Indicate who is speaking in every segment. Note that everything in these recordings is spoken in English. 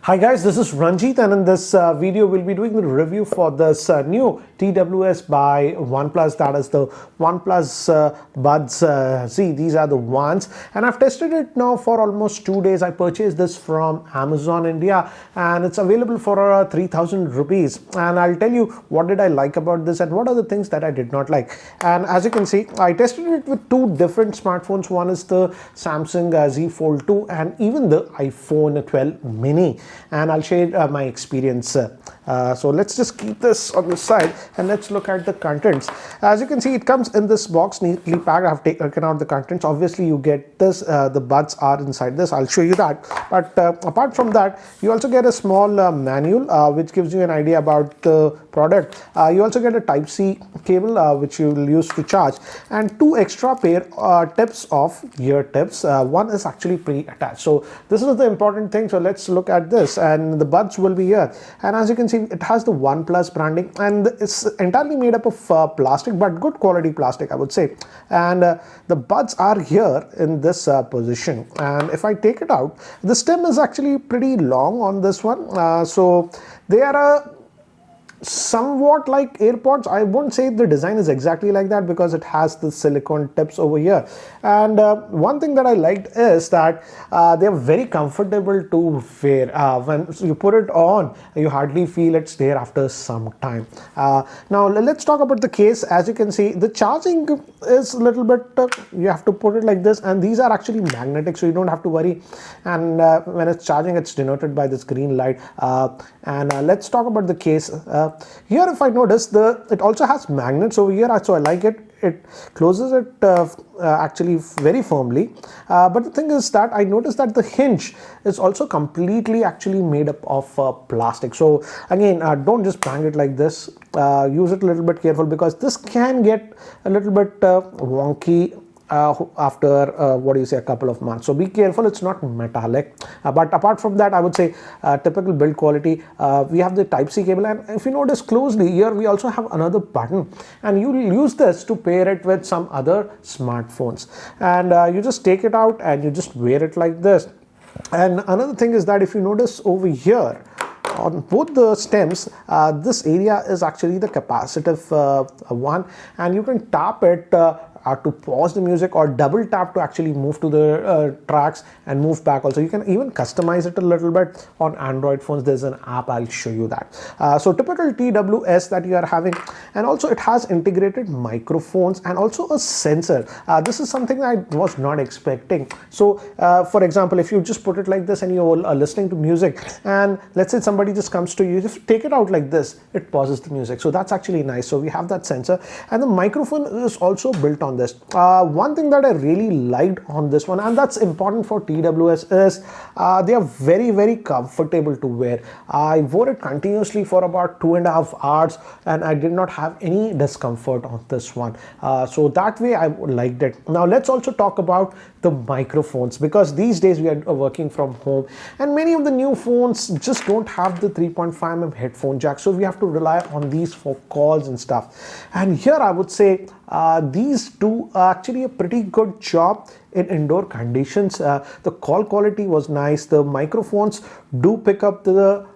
Speaker 1: Hi guys, this is Ranjit, and in this video we'll be doing the review for this new TWS by OnePlus, that is the OnePlus Buds Z. These are the ones, and I've tested it now for almost 2 days. I purchased this from Amazon India and it's available for 3,000 rupees, and I'll tell you what did I like about this and what are the things that I did not like. And as you can see, I tested it with two different smartphones. One is the Samsung Z Fold 2 and even the iPhone 12 mini, and I'll share my experience. So let's just keep this on the side and let's look at the contents. As you can see, it comes in this box neatly packed. I have taken out the contents. Obviously you get this, the buds are inside this. I'll show you that, but apart from that, you also get a small manual which gives you an idea about the product. You also get a Type-C cable which you will use to charge, and two extra pair tips of ear tips. One is actually pre-attached, so this is the important thing. So let's look at this, and the buds will be here, and as you can see, it has the OnePlus branding, and it's entirely made up of plastic, but good quality plastic, I would say. And the buds are here in this position, and if I take it out, the stem is actually pretty long on this one. So they are somewhat like AirPods. I won't say the design is exactly like that because it has the silicone tips over here. And one thing that I liked is that they're very comfortable to wear. When you put it on, you hardly feel it's there after some time. Now let's talk about the case. As you can see, the charging is a little bit, you have to put it like this, and these are actually magnetic, so you don't have to worry. And when it's charging, it's denoted by this green light. And let's talk about the case. Here, if I notice, it also has magnets over here, so I like it. It closes it actually very firmly, but the thing is that I noticed that the hinge is also completely actually made up of plastic. So again, don't just bang it like this. Use it a little bit careful because this can get a little bit wonky after a couple of months. So be careful, it's not metallic. But apart from that, I would say typical build quality. We have the Type-C cable, and if you notice closely here, we also have another button, and you use this to pair it with some other smartphones, and you just take it out and you just wear it like this. And another thing is that if you notice over here on both the stems, this area is actually the capacitive one, and you can tap it to pause the music, or double tap to actually move to the tracks and move back. Also, you can even customize it a little bit on Android phones. There's an app, I'll show you that. So typical TWS that you are having, and also it has integrated microphones and also a sensor. This is something I was not expecting. So for example, if you just put it like this and you're listening to music, and let's say somebody just comes to you, just take it out like this, it pauses the music. So that's actually nice. So we have that sensor, and the microphone is also built on this. One thing that I really liked on this one, and that's important for TWS, is they are very, very comfortable to wear. I wore it continuously for about 2.5 hours, and I did not have any discomfort on this one. So that way I liked it. Now let's also talk about the microphones, because these days we are working from home, and many of the new phones just don't have the 3.5mm headphone jack, so we have to rely on these for calls and stuff. And here I would say these do actually a pretty good job in indoor conditions. The call quality was nice. The microphones do pick up the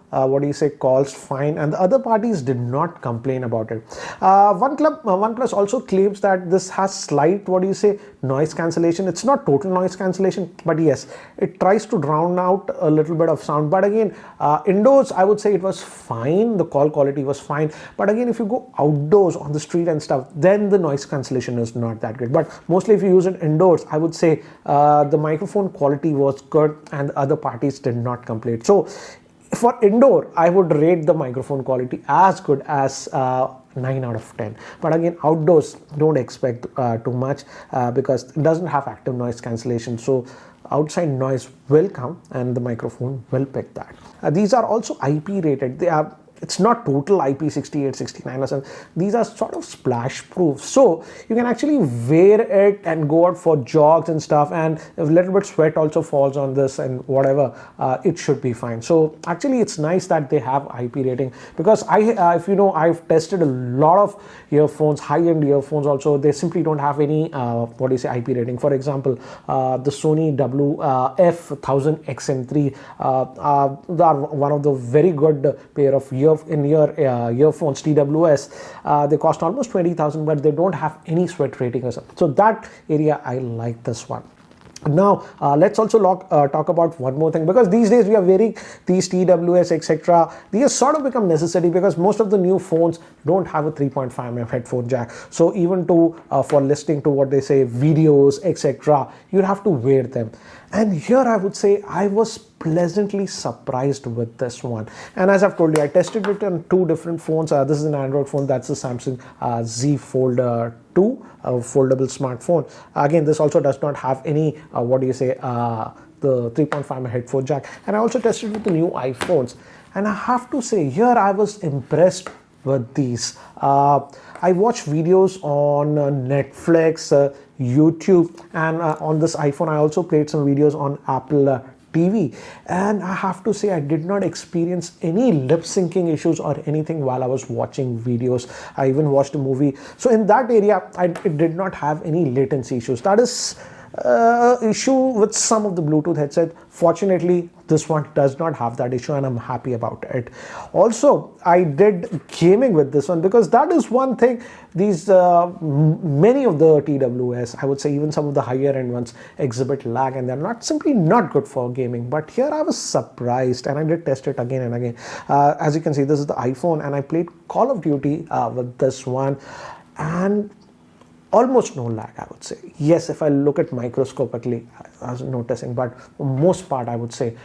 Speaker 1: calls fine, and the other parties did not complain about it. OnePlus also claims that this has slight noise cancellation. It's not total noise cancellation, but yes, it tries to drown out a little bit of sound. But again, indoors I would say it was fine. The call quality was fine, but again, if you go outdoors on the street and stuff, then the noise cancellation is not that great. But mostly if you use it indoors, I would say the microphone quality was good and the other parties did not complain. So for indoor, I would rate the microphone quality as good as 9 out of 10. But again, outdoors, don't expect too much because it doesn't have active noise cancellation. So outside noise will come and the microphone will pick that. These are also IP rated. They are it's not total IP68, 69 or something. These are sort of splash proof, so you can actually wear it and go out for jogs and stuff, and if a little bit sweat also falls on this and whatever, it should be fine. So actually it's nice that they have IP rating, because if you know, I've tested a lot of earphones, high-end earphones also, they simply don't have any IP rating. For example, the Sony WF-1000XM3 are one of the very good pair of earphones, TWS. They cost almost 20,000, but they don't have any sweat rating or something. So that area, I like this one. Now let's also talk about one more thing, because these days we are wearing these TWS, etc. These sort of become necessary because most of the new phones don't have a 3.5mm headphone jack. So even for listening to what they say, videos, etc., you'd have to wear them. And here I would say I was pleasantly surprised with this one. And as I've told you, I tested it on two different phones. This is an Android phone, that's the Samsung Z Fold 2, a foldable smartphone. Again, this also does not have any, the 3.5mm headphone jack. And I also tested with the new iPhones. And I have to say, here I was impressed with these. I watch videos on Netflix, YouTube, and on this iPhone I also played some videos on Apple TV, and I have to say I did not experience any lip syncing issues or anything while I was watching videos. I even watched a movie, so in that area it did not have any latency issues. That is issue with some of the Bluetooth headset. Fortunately, this one does not have that issue, and I'm happy about it. Also, I did gaming with this one, because that is one thing these many of the TWS, I would say even some of the higher end ones, exhibit lag, and they're simply not good for gaming. But here I was surprised, and I did test it again and again. As you can see, this is the iPhone, and I played Call of Duty with this one, and almost no lag, I would say. Yes, if I look at microscopically, I was noticing, but for most part, I would say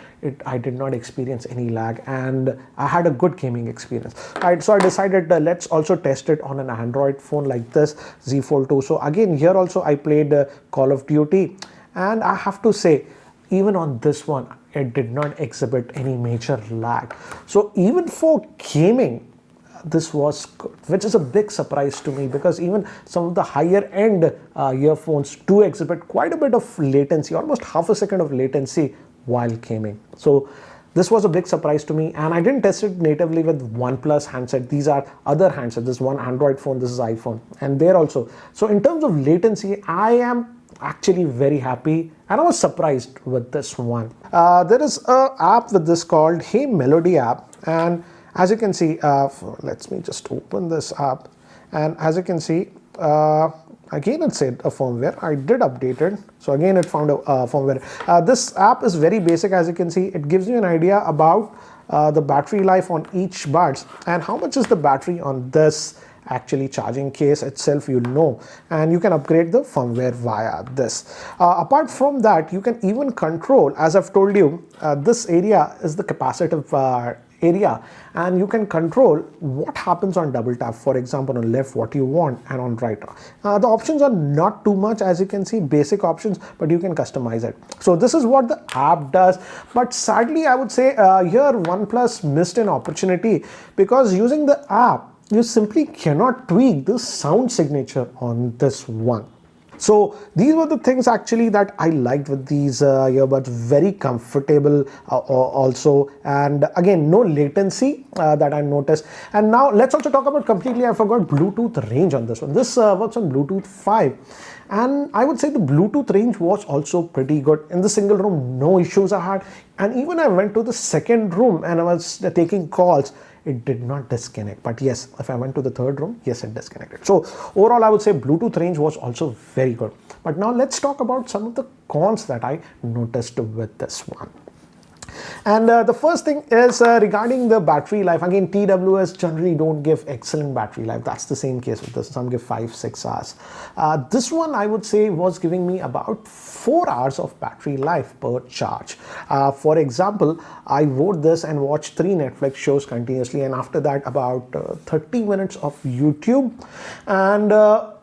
Speaker 1: I did not experience any lag, and I had a good gaming experience. So I decided let's also test it on an Android phone like this, Z Fold 2. So again, here also I played Call of Duty, and I have to say, even on this one, it did not exhibit any major lag. So even for gaming, this was good, which is a big surprise to me, because even some of the higher end earphones do exhibit quite a bit of latency, almost half a second of latency while gaming. So this was a big surprise to me, and I didn't test it natively with OnePlus handset. These are other handsets. This is one Android phone, this is iPhone, and there also. So in terms of latency, I am actually very happy, and I was surprised with this one. There is an app with this called Hey Melody app, and as you can see, let me just open this app, and as you can see, again it said a firmware. I did update it, so again it found a firmware. This app is very basic. As you can see, it gives you an idea about the battery life on each buds, and how much is the battery on this actually charging case itself, you'll know, and you can upgrade the firmware via this. Apart from that, you can even control, as I've told you, this area is the capacitive area, and you can control what happens on double tap. For example, on left what you want, and on right. The options are not too much, as you can see, basic options, but you can customize it. So this is what the app does. But sadly, I would say here OnePlus missed an opportunity, because using the app, you simply cannot tweak the sound signature on this one. So these were the things actually that I liked with these earbuds. Very comfortable also, and again, no latency that I noticed. And now let's also talk about, completely I forgot, Bluetooth range on this one. This works on Bluetooth 5, and I would say the Bluetooth range was also pretty good. In the single room, no issues I had, and even I went to the second room and I was taking calls, it did not disconnect. But yes, if I went to the third room, yes, it disconnected. So overall, I would say Bluetooth range was also very good. But now let's talk about some of the cons that I noticed with this one. And the first thing is regarding the battery life. Again, TWS generally don't give excellent battery life. That's the same case with this. Some give 5-6 hours. This one, I would say, was giving me about 4 hours of battery life per charge. For example, I wore this and watched 3 Netflix shows continuously, and after that about 30 minutes of YouTube, and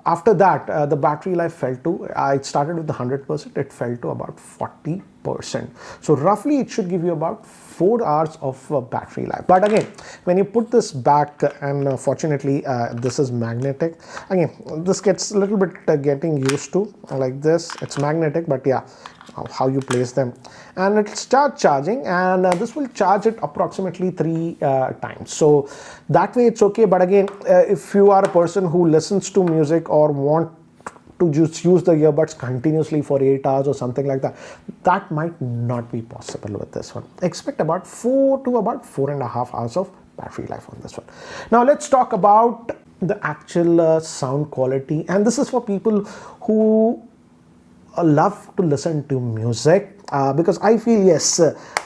Speaker 1: After that, the battery life fell to, it started with the 100%, it fell to about 40%. So roughly it should give you about 4 hours of battery life. But again, when you put this back, and fortunately this is magnetic, again this gets a little bit getting used to, like this, it's magnetic, but yeah, how you place them, and it starts charging, and this will charge it approximately 3 times. So that way it's okay. But again, if you are a person who listens to music or want to just use the earbuds continuously for 8 hours or something like that, that might not be possible with this one. Expect about 4 to about 4.5 hours of battery life on this one. Now let's talk about the actual sound quality, and this is for people who love to listen to music, because I feel, yes,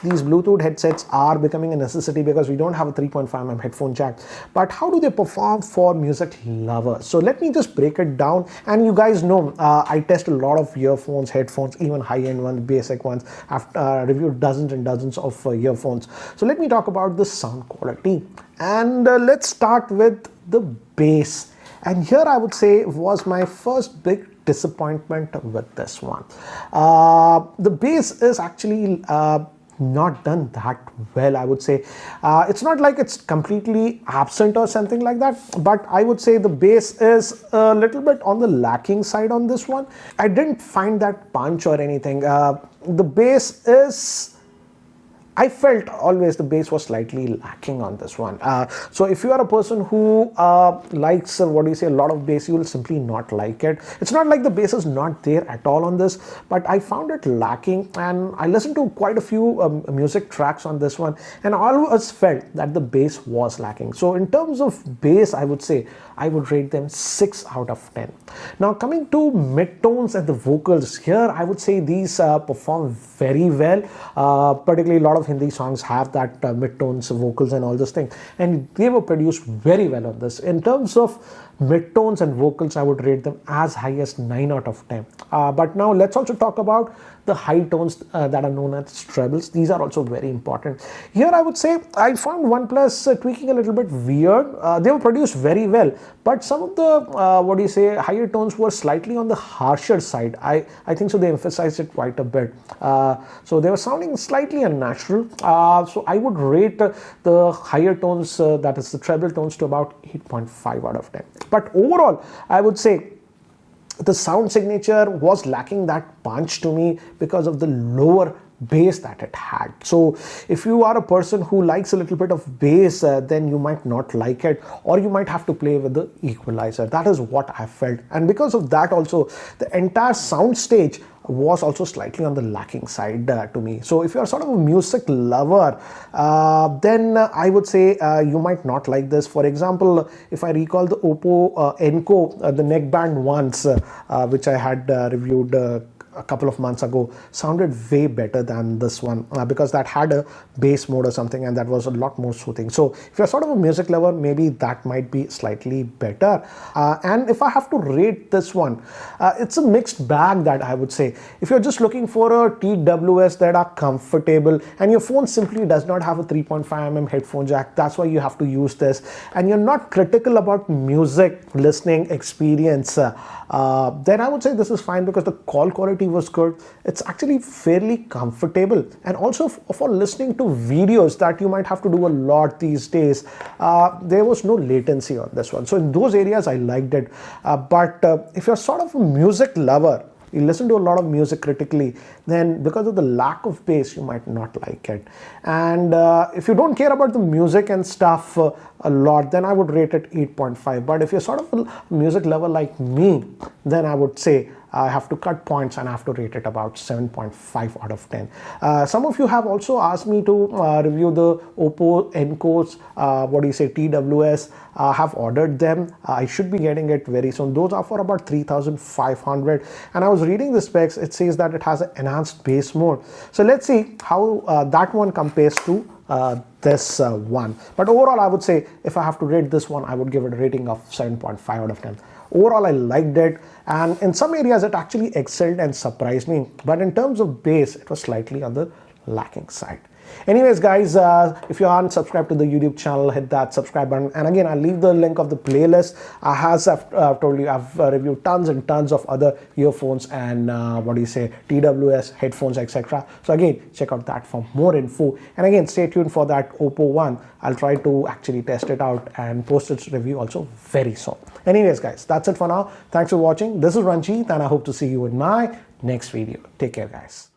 Speaker 1: these Bluetooth headsets are becoming a necessity because we don't have a 3.5mm headphone jack. But how do they perform for music lovers? So let me just break it down. And you guys know, I test a lot of earphones, headphones, even high-end ones, basic ones. I've reviewed dozens and dozens of earphones. So let me talk about the sound quality. And let's start with the bass. And here I would say was my first big disappointment with this one. The bass is actually not done that well, I would say. It's not like it's completely absent or something like that, but I would say the bass is a little bit on the lacking side on this one. I didn't find that punch or anything. The bass is, I felt always the bass was slightly lacking on this one. So if you are a person who likes, a lot of bass, you will simply not like it. It's not like the bass is not there at all on this, but I found it lacking, and I listened to quite a few music tracks on this one, and I always felt that the bass was lacking. So in terms of bass, I would say I would rate them 6 out of 10. Now coming to mid-tones and the vocals, here I would say these perform very well, particularly a lot of Hindi songs have that mid-tones, vocals and all this thing, and they were produced very well on this. In terms of mid-tones and vocals, I would rate them as high as 9 out of 10. But now let's also talk about the high tones that are known as trebles. These are also very important. Here I would say I found OnePlus tweaking a little bit weird. They were produced very well, but some of the higher tones were slightly on the harsher side. I think so they emphasized it quite a bit. So they were sounding slightly unnatural. So I would rate the higher tones, that is the treble tones, to about 8.5 out of 10. But overall, I would say the sound signature was lacking that punch to me because of the lower bass that it had. So if you are a person who likes a little bit of bass, then you might not like it, or you might have to play with the equalizer. That is what I felt, and because of that also the entire sound stage was also slightly on the lacking side to me. So if you're sort of a music lover, then I would say you might not like this. For example, if I recall the Oppo Enco, the neckband ones, which I had reviewed a couple of months ago, sounded way better than this one, because that had a bass mode or something, and that was a lot more soothing. So if you're sort of a music lover, maybe that might be slightly better. And if I have to rate this one, it's a mixed bag, that I would say. If you're just looking for a TWS that are comfortable, and your phone simply does not have a 3.5mm headphone jack, that's why you have to use this, and you're not critical about music listening experience, then I would say this is fine, because the call quality was good. It's actually fairly comfortable, and also for listening to videos that you might have to do a lot these days, there was no latency on this one. So in those areas I liked it. But if you're sort of a music lover, you listen to a lot of music critically, then because of the lack of bass, you might not like it. And if you don't care about the music and stuff a lot, then I would rate it 8.5. But if you're sort of a music lover like me, then I would say I have to cut points and I have to rate it about 7.5 out of 10. Some of you have also asked me to review the Oppo Encos, TWS. I have ordered them. I should be getting it very soon. Those are for about 3,500. And I was reading the specs. It says that it has an enhanced bass mode. So let's see how that one compares to this one. But overall, I would say if I have to rate this one, I would give it a rating of 7.5 out of 10. Overall, I liked it, and in some areas it actually excelled and surprised me, but in terms of bass, it was slightly on the lacking side. Anyways, guys, if you aren't subscribed to the YouTube channel, hit that subscribe button. And again, I'll leave the link of the playlist. As I've told you, I've reviewed tons and tons of other earphones and TWS headphones, etc. So again, check out that for more info. And again, stay tuned for that Oppo one. I'll try to actually test it out and post its review also very soon. Anyways, guys, that's it for now. Thanks for watching. This is Ranjit, and I hope to see you in my next video. Take care, guys.